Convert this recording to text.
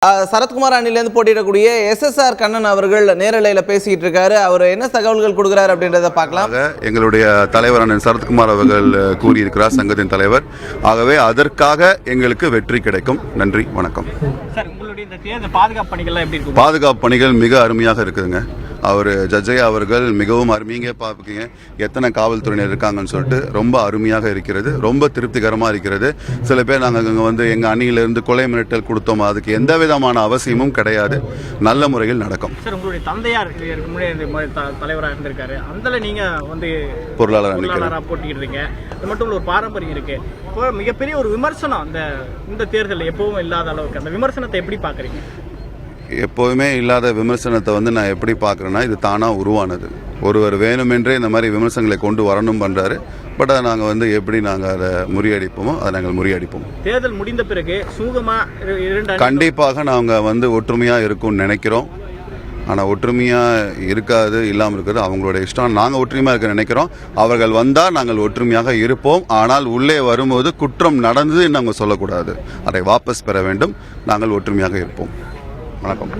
Sarathkumar அணிலேருந்து போட்டியிடக்கூடிய SSR Kannan அவர்கள் நேரலையில் பேசிக்கிட்டு இருக்காரு. அவர் என்ன தகவல்கள் கொடுக்குறாரு அப்படின்றத பார்க்கலாம். எங்களுடைய தலைவர் அண்ணன் சரத்குமார் அவர்கள் கூறியிருக்கிறார், சங்கத்தின் தலைவர். ஆகவே அதற்காக எங்களுக்கு வெற்றி கிடைக்கும். நன்றி, வணக்கம். பாதுகாப்பு பணிகள் மிக அருமையாக இருக்குதுங்க. அவர் ஜட்ஜையா அவர்கள் மிகவும் அருமையாக பார்ப்பீங்க, எத்தனை காவல்துறையினர் இருக்காங்கன்னு சொல்லிட்டு ரொம்ப அருமையாக இருக்கிறது, ரொம்ப திருப்திகரமாக இருக்கிறது. சில பேர் நாங்கள் இங்கே வந்து எங்கள் அணியிலிருந்து கொலை மிரட்டல் கொடுத்தோம், அதுக்கு எந்த விதமான அவசியமும் கிடையாது, நல்ல முறையில் நடக்கும். சார், உங்களுடைய தந்தையார் தலைவராக இருந்திருக்காரு, அதில் நீங்கள் வந்து பொருளாளராக போட்டிக்கிட்டு இருக்கீங்க. அது மட்டும் ஒரு பாரம்பரியம் இருக்கு. இப்போ மிகப்பெரிய ஒரு விமர்சனம் இந்த தேர்தலில் எப்பவும் இல்லாத அளவுக்கு, அந்த விமர்சனத்தை எப்படி பார்க்குறீங்க? எப்போதுமே இல்லாத விமர்சனத்தை வந்து நான் எப்படி பார்க்குறேன்னா, இது தானாக உருவானது. ஒருவர் வேணுமென்றே இந்த மாதிரி விமர்சனங்களை கொண்டு வரணும் பண்ணுறாரு. பட் அதை நாங்கள் வந்து எப்படி நாங்கள் அதை முறியடிப்போமோ அதை நாங்கள் முறியடிப்போம். தேர்தல் முடிந்த பிறகு சுமூகமாக கண்டிப்பாக நாங்கள் வந்து ஒற்றுமையாக இருக்கும்னு நினைக்கிறோம். ஆனால் ஒற்றுமையாக இருக்காது, இல்லாமல் இருக்கிறது அவங்களோட இஷ்டம். நாங்கள் ஒற்றுமையாக இருக்க நினைக்கிறோம். அவர்கள் வந்தால் நாங்கள் ஒற்றுமையாக இருப்போம். ஆனால் உள்ளே வரும்போது குற்றம் நடந்தது நாங்கள் சொல்லக்கூடாது, அதை வாபஸ் பெற வேண்டும். நாங்கள் ஒற்றுமையாக இருப்போம். வணக்கம்.